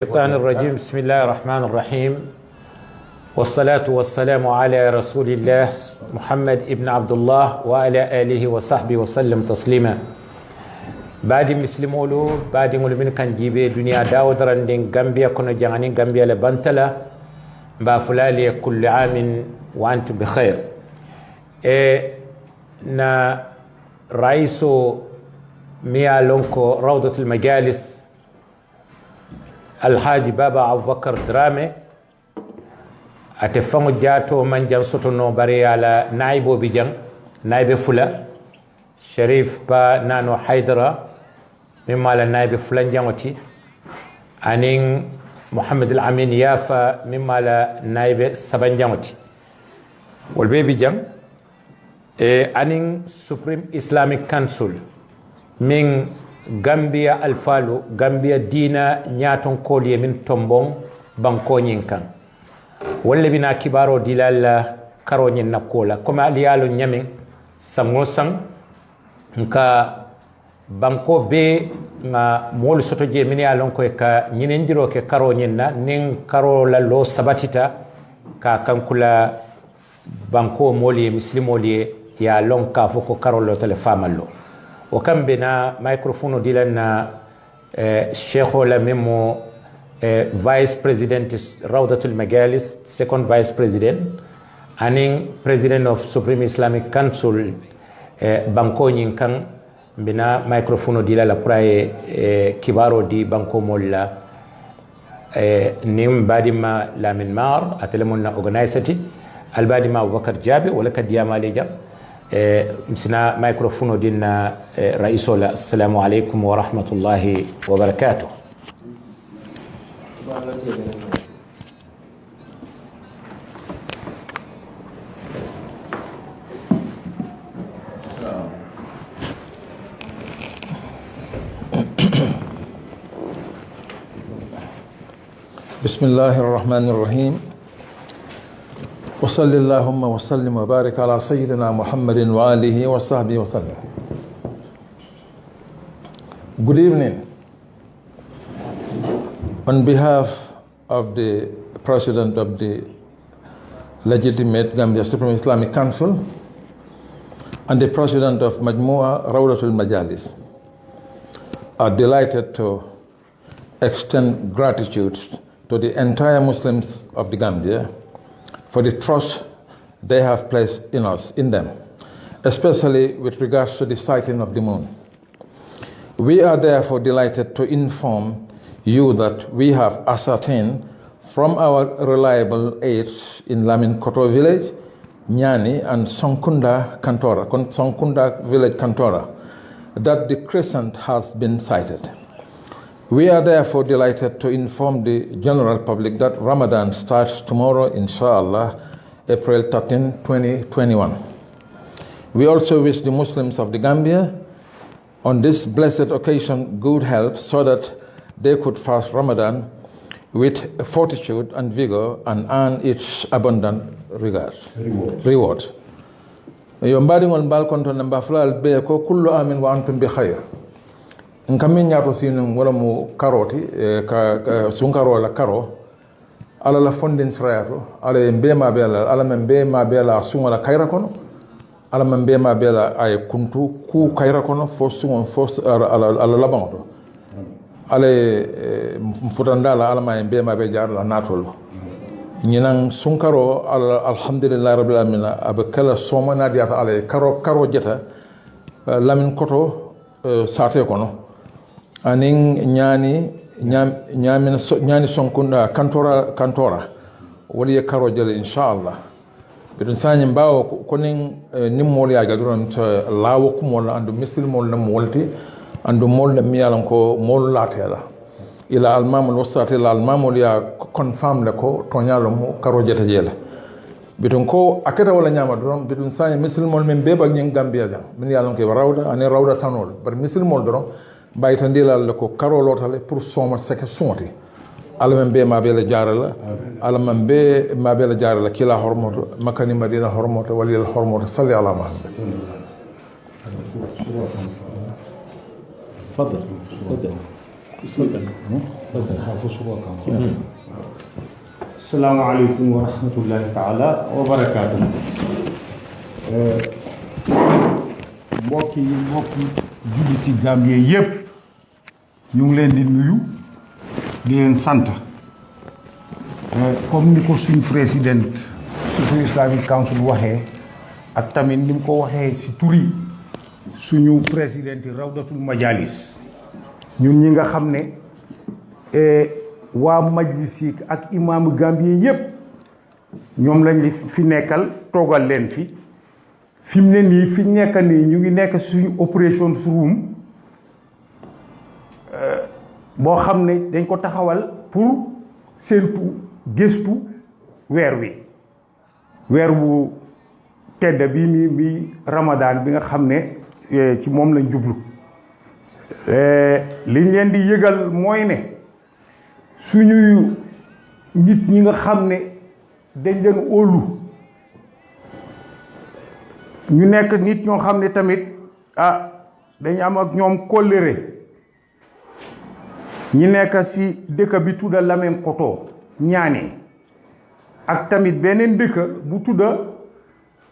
الشيطان الرجيم. بسم الله الرحمن الرحيم، والصلاة والسلام على رسول الله محمد ابن عبد الله وعلى آله وصحبه وسلم تسليما. بعد مسلمولو بعد مولمن كان جيبي دنيا داود رندين غامبيا كنا جانين غامبيا لبنتلا بافلالي كل عام وأنتم بخير. نا رئيسو ميا لونكو روضة المجالس الحاج بابا أبو بكر درامي أتفهم جاتو من جان سوتونو بري على نايبو بيجان نايب فلا شريف با نانو حيدرا مما على نايب فلان جانوتي أنين محمد الأمين يافا مما على نايب سبان جانوتي والبيبي جان أنين سوبريم إسلاميك كانسول من Gambia alfalu Gambia dina nyaton kolye min tombong banko nyinkan wala bina kibaro dilala karo nyin nakola koma aliyalo nyamin samosang nka banko be nga mol soto je min yalon ko ka nyinendiro ke karo nyinna nin karo la lo sabatita ka kankula banko moli muslimoli ya lon ka foko karo lo telefamallo وكم بنا مايكروفون ديلنا الشيخ لميمو فايس بريزيدنت روضة المجالس سيكون فايس بريزيدنت انين بريزيدنت اوف سوبريم اسلاميك كونسل بانكو نينكان بنا مايكروفون ديلا براي كبارو دي بانكو مولا نيم بادما لامن مار اتلمنا اورغنايزتي البادما ابو بكر جابي ولا كدياما ليجا مسنا مايكروفون دينا رئيس السلام عليكم ورحمة الله وبركاته. بسم الله الرحمن الرحيم، وصلى اللهم وسلم وبارك على سيدنا محمد وآله وصحبه وسلم. Good evening. On behalf of the President of the legitimate Gambia Supreme Islamic Council and the President of Majmua Rawdatul Majalis, are delighted to extend gratitude to the entire Muslims of the Gambia for the trust they have placed in them, especially with regards to the sighting of the moon. We are therefore delighted to inform you that we have ascertained from our reliable aides in Lamin Koto village, Nyani and Sonkunda village Kantora, that the crescent has been sighted. We are therefore delighted to inform the general public that Ramadan starts tomorrow, inshallah, April 13, 2021. We also wish the Muslims of the Gambia on this blessed occasion good health so that they could fast Ramadan with fortitude and vigor and earn its abundant reward. Yombadingol balkonto namba fulal be ko kullu amin wa antum bi khair. Nkamin nyato sinum wala mu karoti ka sunkaro la karo ala la fondin srayato ala mbema bela ala mbema bela sunga la kaira kono ala mbema bela ay kuntu ku kaira kono fo sunga fo ala labanto ala mfutandala ala mbema be jar la natolo nyinan sunkaro ala alhamdulillah rabbil alamin abakala soma nadiyata ala karo jeta lamin koto sate kono aning nyani sonkunda kantora wali karo jale inshallah bidun sany mbawo konin nimmol ya gadron lawo kumol andu misil mol na molti andu mol na miyalan ko mol latela ila almamul wasati ila almamul ya confirm le ko tonyalo mo karo jeta jele bidun ko aketa wala nyama don bidun sany misil mol men beba nyen gambia jam min yalan ko rawda ani rawda tanol bar misil mol don baytandilal ko karolotale pour soma seke sonti alamen be mabela jarala alamen be mabela jarala kila hormoto makani madina hormoto walil hormoto salli ala muhammad. تفضل بسم الله. Assalamualaikum warahmatullahi taala wabarakatuh. Mbokki julliti Gambie yépp ñu ngi leen di nuyu di leen sant comme ni ko suñu président Supreme Islamic Council waxee ak tamit ni mu ko waxee ci turi suñu président Rawdatul Majalis ñun ñi nga xam ne waa majlis yi ak imaamu Gambie yépp ñoom lañ fi nekkal toogal leen fi mu ne nii fi nekk nii ñu ngi nekk suñu operations room boo xam ne dañ ko taxawal pour séentu gëstu weer wu tedd bi mi Ramadan bi nga xam ne ci moom lañ jublu liñ leen di yëgal mooy ne suñuy nit ñi nga xam ne dañ leen óolu ñu nekk nit ñoo xam ne tamit dañ am ak ñoom kóllëre ñi nekk ci dëkk bi tudda Lamine-Koto ñaane ak tamit beneen dëkk bu tudda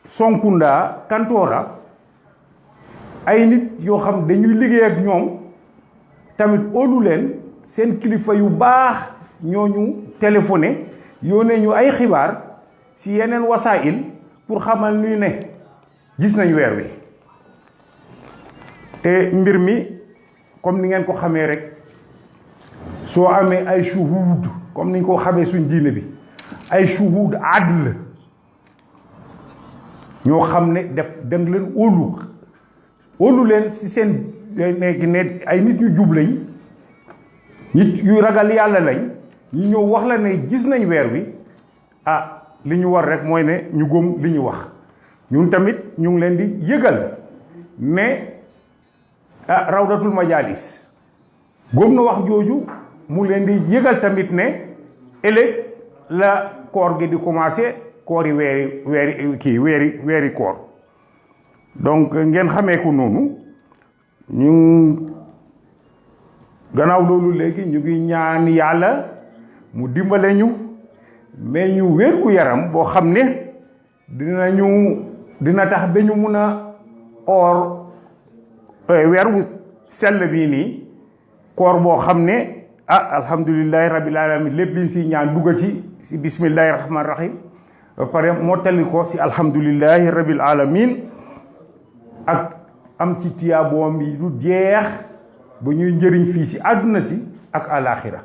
Sonkunda Kantora ay nit yoo xam dañuy liggéey ak ñoom tamit óolu leen seen kilifa yu baax ñooñu téléphoné yónnee ñu ay xibaar ci yeneen wasaa'il pour xamal ñu ne gis nañ weer wi te mbir mi comme ni ngeen ko xamee rek soo amee ay shuhud comme ni ñu ko xamee suñ diine bi ay shuhud adl ñoo xam ne dem leen óolu leen ci seen ne ay nit ñu jub lañ nit yu ragal yàlla lañ ñu ñëw wax la ne gis nañ weer wi li ñu war rek mooy ne ñu gëm li ñu wax ñun tamit ñu ngi leen di yëgal ne Rawdatul Majalis gëm na wax jooju mu leen di yëgal tamit ne ëllëg la koor gi di commencé koori weeri koor donc ngeen xamee ko noonu ñu gannaaw loolu léegi ñu ngi ñaan yàlla mu dimbale ñu mais ñu wér gu yaram boo xam ne dina tax ba ñu mun a oor weer wu sell bii nii koor boo xam ne alhamdulillahi rabbil alamin lépp liñ si ñaan dugga ci bismillahi rahmani rahim ba pare moo tali ko ci alhamdulillahi rabbil alamin ak am ci tiyaaboom yi du jeex ba ñuy njëriñ fii ci àdduna si ak alaxira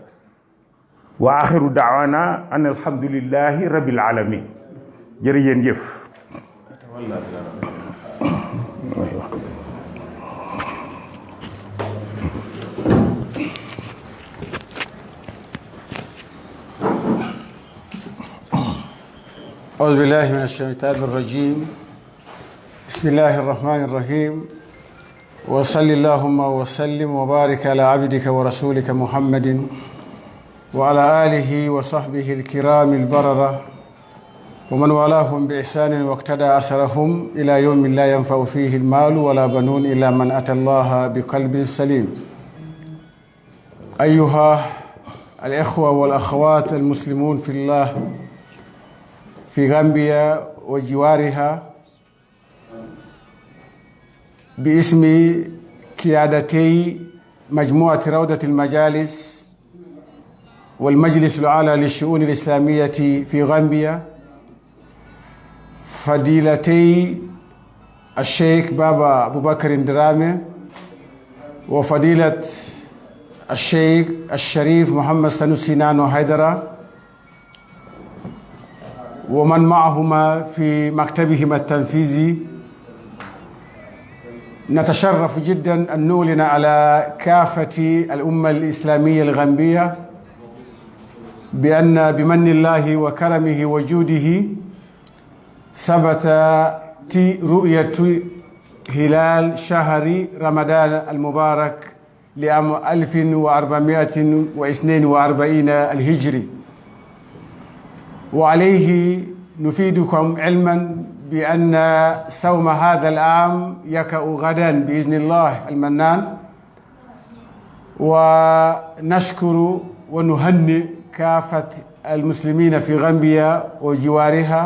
wa axiru daawana an alhamdulillahi rabbil alamin jërëjëf jëf أعوذ بالله من الشيطان الرجيم بسم الله الرحمن الرحيم وصل اللهم وسلم وبارك على عبدك ورسولك محمد وعلى آله وصحبه الكرام البررة ومن والاهم بإحسان واقتدى أثرهم إلى يوم لا ينفع فيه المال ولا بنون إلا من أتى الله بقلب سليم. أيها الإخوة والأخوات المسلمون في الله في غامبيا وجوارها، باسم قيادتي مجموعة روضة المجالس والمجلس الأعلى للشؤون الإسلامية في غامبيا، فضيلتي الشيخ بابا أبو بكر درامي وفضيلة الشيخ الشريف محمد سنوسي نانو حيدرة ومن معهما في مكتبهما التنفيذي، نتشرف جدا أن نعلن على كافة الأمة الإسلامية الغامبية بأن بمن الله وكرمه وجوده ثبتت رؤية هلال شهر رمضان المبارك لعام 1442 الهجري، وعليه نفيدكم علما بأن صوم هذا العام يقع غدا بإذن الله المنان، ونشكر ونهنئ كافة المسلمين في غامبيا وجوارها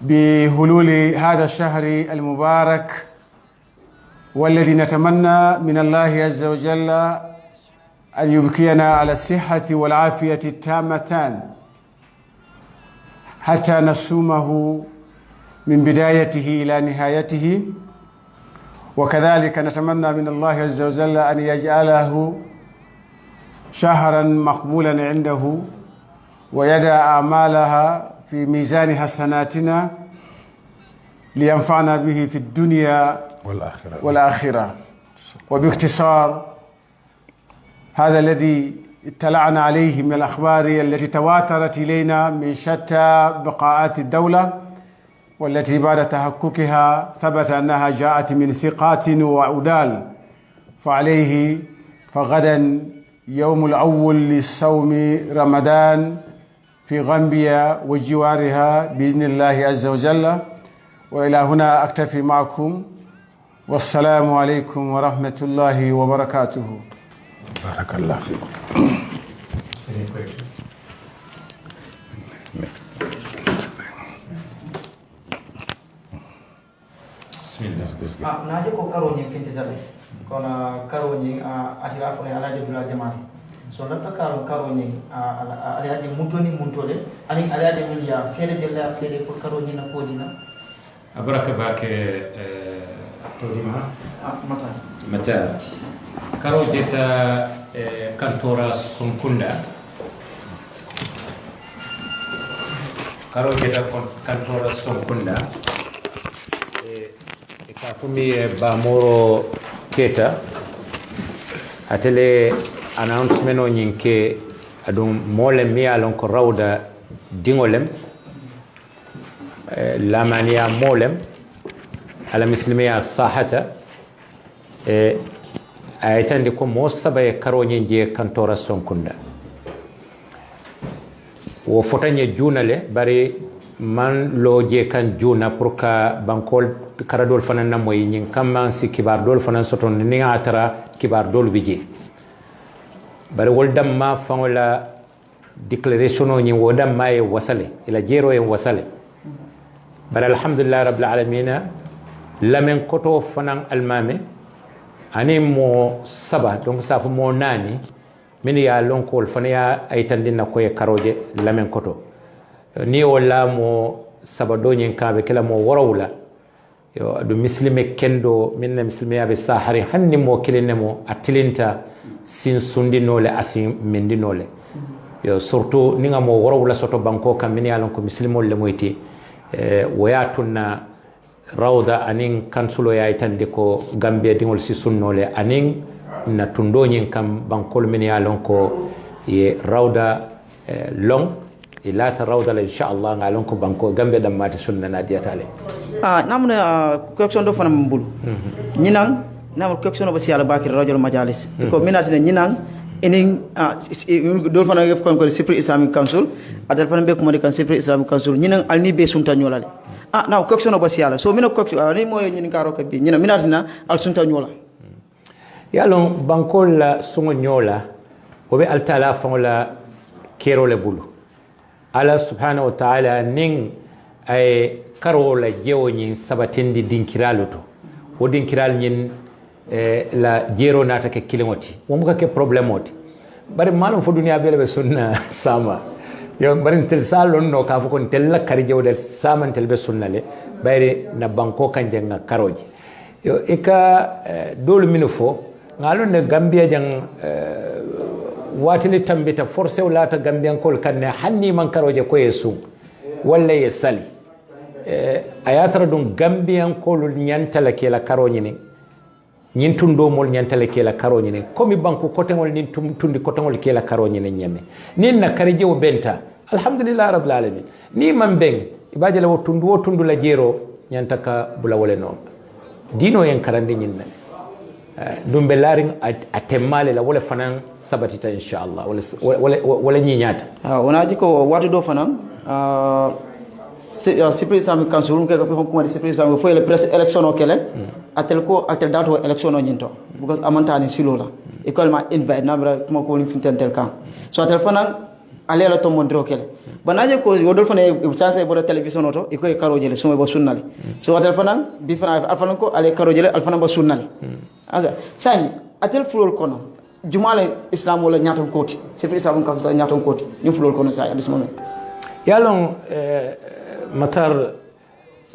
بحلول هذا الشهر المبارك، والذي نتمنى من الله عز وجل أن يبقينا على الصحة والعافية التامتان حتى نصومه من بدايته إلى نهايته. وكذلك نتمنى من الله عز وجل أن يجعله شهرا مقبولا عنده ويدع أعمالها في ميزان حسناتنا لينفعنا به في الدنيا والآخرة. وباختصار هذا الذي اطلعنا عليه من الأخبار التي تواترت إلينا من شتى بقاعات الدولة، والتي بعد تحققها ثبت أنها جاءت من ثقات وعدال، فعليه فغدا يوم الأول لصوم رمضان في غامبيا وجوارها بإذن الله عز وجل. وإلى هنا أكتفي معكم، والسلام عليكم ورحمة الله وبركاته. بارك الله فيكم. naje ko karo nyi finti zabe kono karo nyi atira fo alaje dula jamaati so latta karo nyi alaje muntole ani alaje wilya sede de la sede pour karo nyi na kodina abaraka bake todima mata karo deta kantora sunkunda karo deta kantora sunkunda ka fumi bamoro keta atele announcement o nyinke adum molem mi alon ko rawda dingolem lamania molem ala muslimiya sahata aytandi ko mo sabaye karoñe je kantora sonkunda wo fotanye junale bari man lo je kan juna pour ka bankol karadol fanan na moy nyin kamman si kibar dol fanan soton ni atara kibar dol bije bari wol dam ma fangola declaration o nyi wodam ma e wasale ila jero e wasale bari alhamdulillah rabbil alamin lamen koto fanan almame ani mo saba donc sa fu mo nani min ya lonkol fanaya ay tandina ko e karoje lamen koto ni wala mo sabado nyen kabe kala mo warawla yo do muslime kendo minna muslime yabe sahari hanni mo kilene mo atilinta sin sundinole asin mendinole yo surtout ninga mo warawla soto banko kam min yalon ko muslimol le moyti wayatuna rawda anin kansulo ya itande ko gambe dingol si sunnole anin na tundoñin kam bankol min yalon ko ye rawda long ila ta rawda la inshallah ngalon ko banko gambe dam mati sunna na diatale namna question do fanam mbulu ñinang namul question do basiala bakir rajul majalis ko minatine ñinang enen do fanam yef kon ko Cyprus Islamic Council adal fanam be ko modi kan Cyprus Islamic Council ñinang alni be sunta ñolale na question do basiala so mina ko ni mo ñin karo ka bi ñina minatina al sunta ñola yalon bankol la sungo ñola o be altala fangola kero le bulu ala subhanahu wa ta'ala ning ay karola jewo ñin sabatindi dinkiralu to wo dinkiral ñin la jero nata ke kilingoti mom ka ke problème oti bari malum fo duniya bele be sunna sama yo bari tel salon no ka fo kon tel la kari jewdel sama tel be sunna le bari na banko kanje nga karoji yo eka dolu mino fo ngalo ne gambia jang watini tambita forcé wala ta gambian kol kanne hanni man karoje ko yesu walla yesali ayatra dum gambian kol nyantala kela karoñi ni ñin tundo mol ñantala kela karoñi ni komi banku kotengol ni tundi kotengol kela karoñi ni ñeme nin na karije o benta alhamdulillah rabbil alamin ni man ben ibajala wo tundu la jero ñantaka bula wole non dino yen karande ñin na dum be laring atemmale la wala fanan sabatita inshallah wala ñiñata wonaji ko watu do fanan Supreme Islamic Council ko ko kuma Supreme Islamic fo le press election o kele atel ko atel dato election o nyinto because amanta ni silola école ma invite namra kuma ko ni fintel kan so atel fana ale la to mondro kele banaje ko yodol fana chance bo television oto e ko e karo jele suma bo sunnali so atel fana bi fana alfana ko ale karo jele alfana bo sunnali asa sani atel fulol kono jumale islam wala nyaton koti Supreme Islamic Council nyaton koti ñu fulol kono sa adis moment yalon matar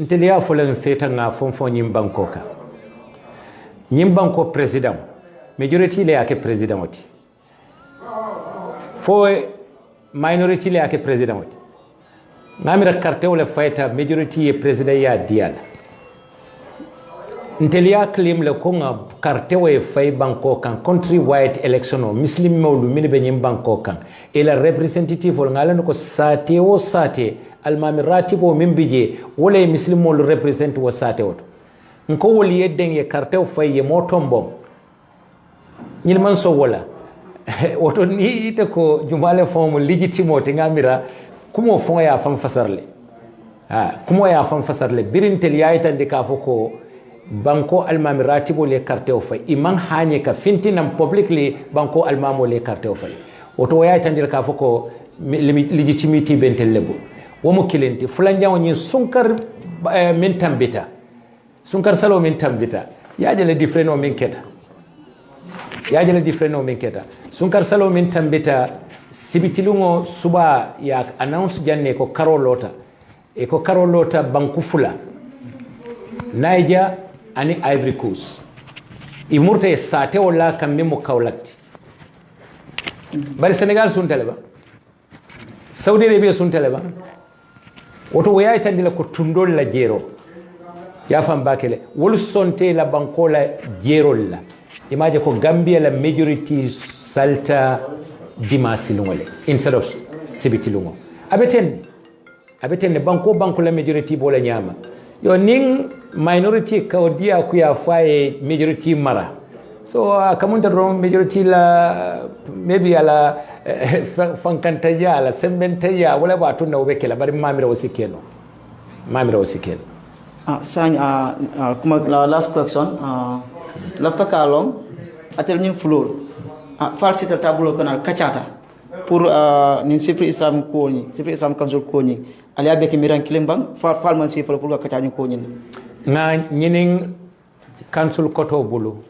ntelia folen seta nga fonfo nyim banko ka nyim banko president majority le yake president oti fo minority le yake president oti ngamira carte wala fayta majority ye president ya dial ntelia claim le ko nga carte way fay banko kan country wide election o muslim mawlu min be nyim banko kan et la representative wala ngala ko sate o sate almami ratibo min bije wala muslim mawlu represent wo sate o nko woli yedden ye carte fay ye motombo ñil man so wala woto ni ite ko jumale fomu legitimote ngamira kumo fon ya fam fasarle kumo ya fam fasarle birintel yaitande ka foko banko almami ratibo le carte o fay iman hanye ka fintinam publicly banko almamo le carte o fay woto yaitande ka foko legitimity bentel lebo womo kilenti fulanjaw ñi sunkar min tambita sunkar salo min tambita yaajale differeno min keta yaajale differeno min keta sunkar salo min tambita sibitilungo suba ya announce janne ko karolota e ko karolota banku fula Niger ani Ivory Coast imurte sate wala kam mimo kawlatti bari Senegal sun teleba Saudi Arabia sun teleba woto waya tandila ko tundol la jero ya fam bakele wol sonte la banko la jerol la imaje ko Gambia la majority salta dimasilungole instead of sibitilungo abeten banko la majority bola nyama yo ning minority kawdia ku ya faye majority mara so kamunta rom majority la maybe ala fankantaya ala sembentaya wala ba tunna obekela bari mamira wasikelo Sanya kuma last question lafta kalong atel ñin flor falsi ta tabulo kanal kachata pour ni Supreme Islamic ko ni Supreme Islamic Council ko ni ali abe ke miran kilembang fal man si pour ka kacha ko ni nga ñinin council koto bulu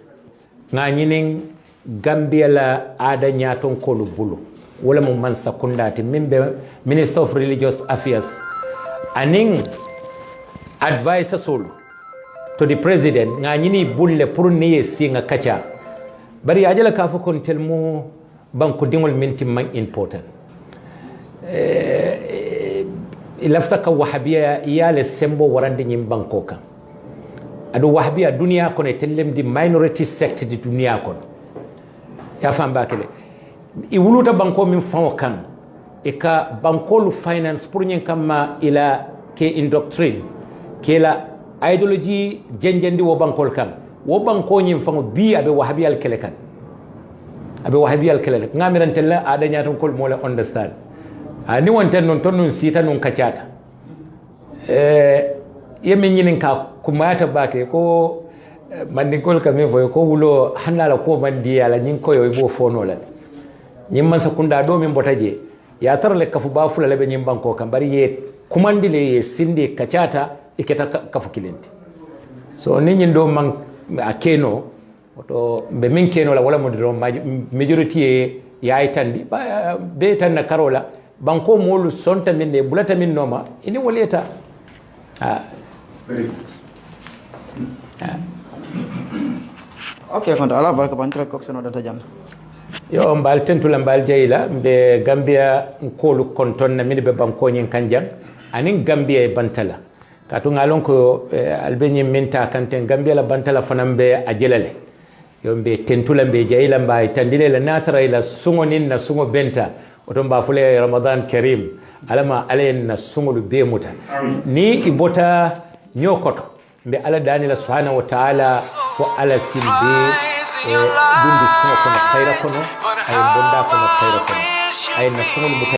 nga ñinin Gambia la ada nyaton ko lu bulu wala mo man sakundati mimbe Minister of Religious Affairs aning advisor solo to the president nga ñini bulle pour niye singa kacha bari ajala ka fa kon telmo banko dingol minti man important ilafta ka wahabiya yale sembo warande nyim banko kan adu wahabiya dunia kono tellem di minority sect di dunia kono ya fam bakele i wuluta banko min fawo kan e ka banko lu finance pour nyen kama ila ke indoctrine ke la ideology jenjendi wo bankol kan wo banko nyim fango bi abe wahabiyal kele kan ngamiran tella ada nyaton kol mola understand ani wonten non ton non sita non kacata yemi nyinin ka kumata bake ko mandi kol kame foy ko wulo hanala ko mandi yala nyin ko yoy bo fono la nyim man sakunda do min botaje ya tarle kafu ba fula lebe nyim banko kan bari ye kumandile ye sinde kacata iketa kafu kilenti so ni nyin do man akeno oto be min keno la wala modiro majority yaay tandi be tan na karola banko molu sonta min de bulata min noma ini woleta okay konta ala baraka bantra ko sono data jam yo mbal tentula mbal jeyla be Gambia kolu konton na min be banko nyin kanjang anin Gambia e bantala katu ngalon ko albenyi minta kanten Gambia la bantala fanambe ajelale yombe tentula be jeyla mbay tandile la natara ila sungonin na sungo benta oton ba fule Ramadan Karim alama alayen na sungolu be muta ni ibota nyokoto be ala dani la subhanahu wa ta'ala fo ala simbe dundi sungo kono khayra kono ay bonda kono khayra kono ay na sungolu